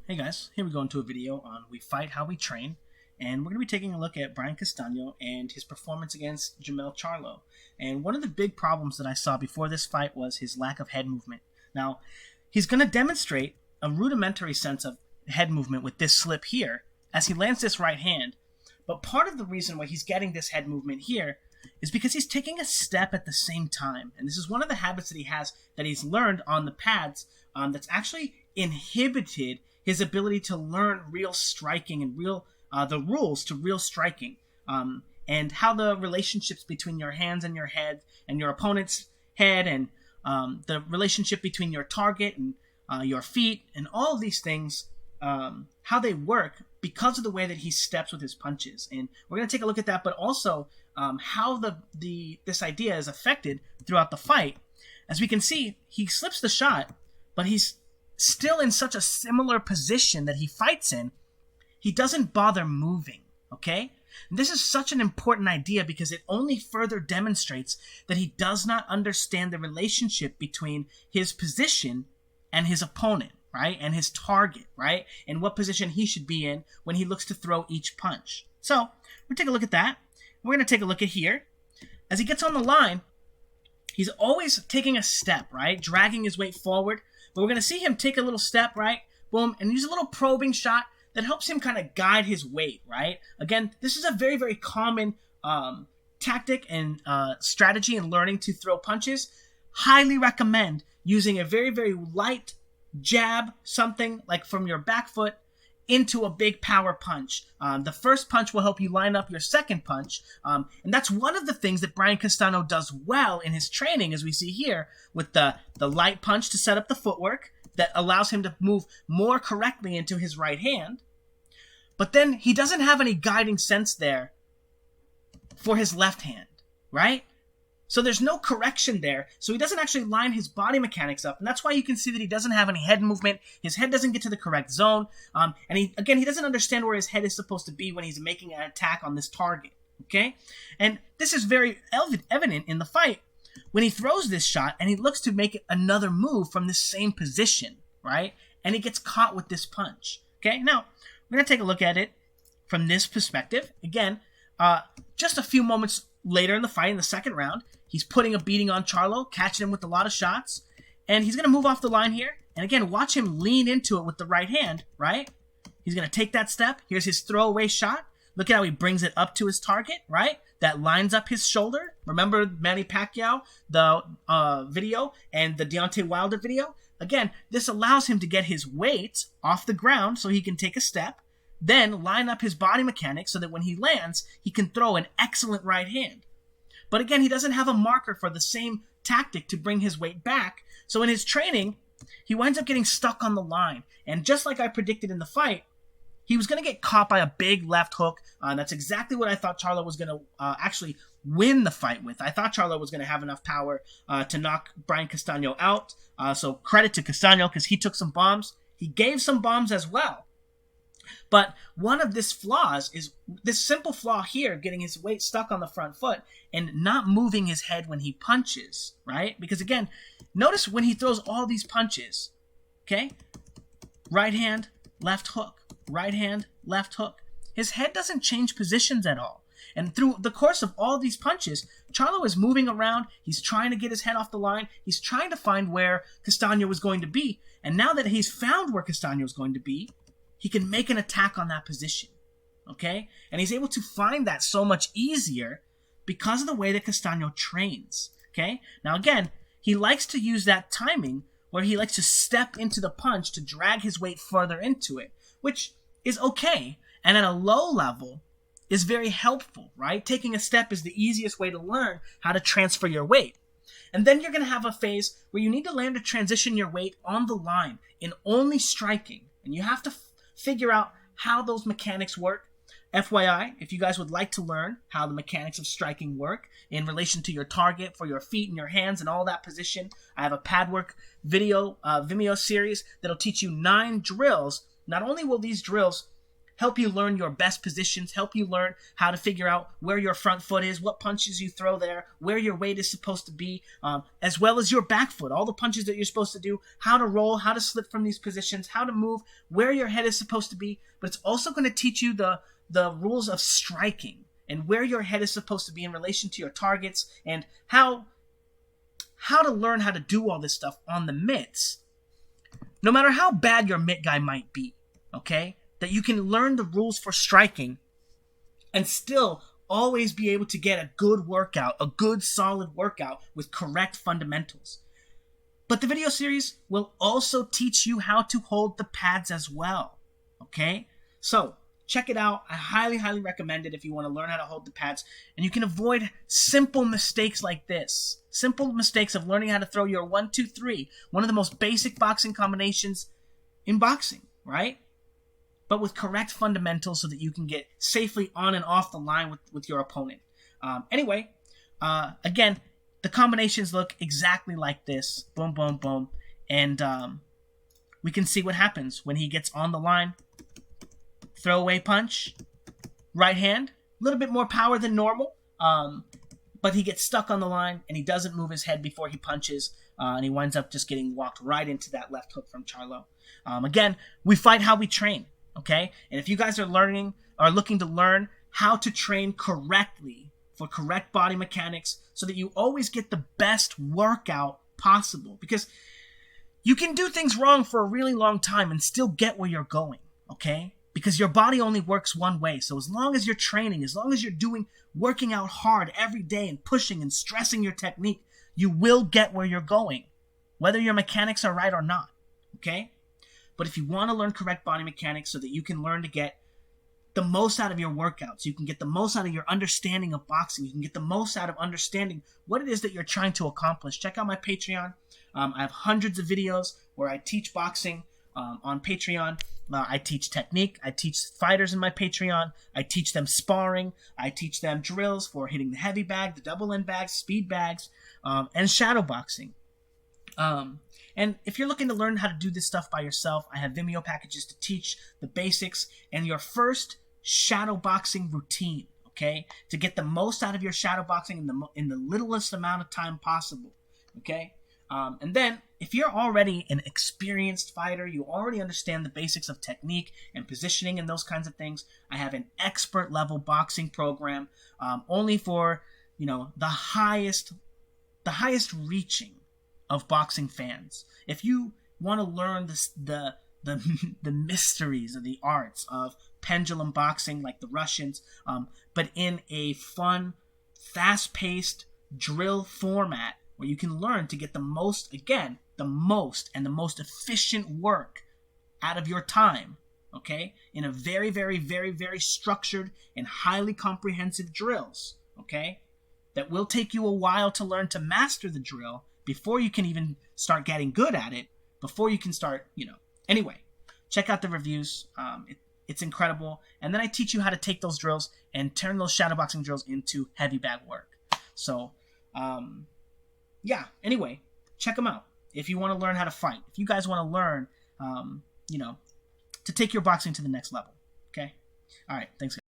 Hey guys, here we go into a video on We Fight How We Train, and we're going to be taking a look at Brian Castano and his performance against Jermell Charlo. And one of the big problems that I saw before this fight was his lack of head movement. Now, he's going to demonstrate a rudimentary sense of head movement with this slip here as he lands this right hand, but part of the reason why he's getting this head movement here is because he's taking a step at the same time. And this is one of the habits that he has that he's learned on the pads that's actually inhibited his ability to learn real striking and the rules to real striking, and how the relationships between your hands and your head and your opponent's head, and the relationship between your target and your feet, and all of these things, how they work because of the way that he steps with his punches. And we're going to take a look at that, but also how this idea is affected throughout the fight. As we can see, he slips the shot, but he's still in such a similar position that he fights in. He doesn't bother moving, okay? And this is such an important idea because it only further demonstrates that he does not understand the relationship between his position and his opponent, right? And his target, right? And what position he should be in when he looks to throw each punch. So, we're going to take a look at that. We're going to take a look at here. As he gets on the line, he's always taking a step, right? Dragging his weight forward. But we're going to see him take a little step, right? Boom, and use a little probing shot that helps him kind of guide his weight, right? Again, this is a very, very common tactic and strategy in learning to throw punches. Highly recommend using a very, very light jab, something like from your back foot, into a big power punch. The first punch will help you line up your second punch. And that's one of the things that Brian Castano does well in his training, as we see here, with the light punch to set up the footwork that allows him to move more correctly into his right hand. But then he doesn't have any guiding sense there for his left hand, right? So there's no correction there. So he doesn't actually line his body mechanics up. And that's why you can see that he doesn't have any head movement. His head doesn't get to the correct zone. And he doesn't understand where his head is supposed to be when he's making an attack on this target. Okay? And this is very evident in the fight when he throws this shot and he looks to make another move from the same position, right? And he gets caught with this punch. Okay? Now, we're going to take a look at it from this perspective. Again, just a few moments later in the fight, in the second round, he's putting a beating on Charlo, catching him with a lot of shots, and he's going to move off the line here. And again, watch him lean into it with the right hand, right? He's going to take that step. Here's his throwaway shot. Look at how he brings it up to his target, right? That lines up his shoulder. Remember Manny Pacquiao, the video, and the Deontay Wilder video? Again, this allows him to get his weight off the ground so he can take a step, then line up his body mechanics so that when he lands, he can throw an excellent right hand. But again, he doesn't have a marker for the same tactic to bring his weight back. So in his training, he winds up getting stuck on the line. And just like I predicted in the fight, he was going to get caught by a big left hook. That's exactly what I thought Charlo was going to actually win the fight with. I thought Charlo was going to have enough power to knock Brian Castano out. So credit to Castano because he took some bombs. He gave some bombs as well. But one of this flaws is this simple flaw here, getting his weight stuck on the front foot and not moving his head when he punches, right? Because again, notice when he throws all these punches, okay? Right hand, left hook, right hand, left hook. His head doesn't change positions at all. And through the course of all these punches, Charlo is moving around. He's trying to get his head off the line. He's trying to find where Castano was going to be. And now that he's found where Castano is going to be, he can make an attack on that position, okay? And he's able to find that so much easier because of the way that Castano trains, okay? Now, again, he likes to use that timing where he likes to step into the punch to drag his weight further into it, which is okay. And at a low level is very helpful, right? Taking a step is the easiest way to learn how to transfer your weight. And then you're going to have a phase where you need to learn to transition your weight on the line in only striking. And you have to figure out how those mechanics work. FYI, if you guys would like to learn how the mechanics of striking work in relation to your target for your feet and your hands and all that position, I have a pad work video, Vimeo series that'll teach you 9 drills. Not only will these drills help you learn your best positions, help you learn how to figure out where your front foot is, what punches you throw there, where your weight is supposed to be, as well as your back foot, all the punches that you're supposed to do, how to roll, how to slip from these positions, how to move, where your head is supposed to be. But it's also going to teach you the rules of striking and where your head is supposed to be in relation to your targets, and how to learn how to do all this stuff on the mitts, no matter how bad your mitt guy might be, okay? That you can learn the rules for striking and still always be able to get a good workout, a good solid workout with correct fundamentals. But the video series will also teach you how to hold the pads as well, okay? So check it out. I highly, highly recommend it if you want to learn how to hold the pads. And you can avoid simple mistakes like this. Simple mistakes of learning how to throw your 1-2-3, one of the most basic boxing combinations in boxing, right? But with correct fundamentals so that you can get safely on and off the line with your opponent. Anyway, again, the combinations look exactly like this. Boom, boom, boom. And we can see what happens when he gets on the line. Throwaway punch, right hand, a little bit more power than normal, but he gets stuck on the line and he doesn't move his head before he punches, and he winds up just getting walked right into that left hook from Charlo. Again, we fight how we train, okay? And if you guys are looking to learn how to train correctly for correct body mechanics so that you always get the best workout possible, because you can do things wrong for a really long time and still get where you're going, okay? Because your body only works one way. So as long as you're training, as long as you're working out hard every day and pushing and stressing your technique, you will get where you're going, whether your mechanics are right or not, okay? But if you want to learn correct body mechanics so that you can learn to get the most out of your workouts, you can get the most out of your understanding of boxing, you can get the most out of understanding what it is that you're trying to accomplish, check out my Patreon. I have hundreds of videos where I teach boxing on Patreon. I teach technique. I teach fighters in my Patreon. I teach them sparring. I teach them drills for hitting the heavy bag, the double end bags, speed bags, and shadow boxing. And if you're looking to learn how to do this stuff by yourself, I have Vimeo packages to teach the basics and your first shadow boxing routine, okay? To get the most out of your shadow boxing in the littlest amount of time possible, okay? And then, if you're already an experienced fighter, you already understand the basics of technique and positioning and those kinds of things, I have an expert level boxing program, only for, the highest reaching of boxing fans. If you want to learn the mysteries of the arts of pendulum boxing like the Russians, but in a fun, fast-paced drill format, where you can learn to get the most efficient work out of your time, okay? In a very, very, very, very structured and highly comprehensive drills, okay? That will take you a while to learn to master the drill before you can even start getting good at it, before you can start, Anyway, check out the reviews. It's incredible. And then I teach you how to take those drills and turn those shadowboxing drills into heavy bag work. So, yeah, anyway, check them out if you want to learn how to fight. If you guys want to learn, to take your boxing to the next level. Okay? All right, thanks, guys.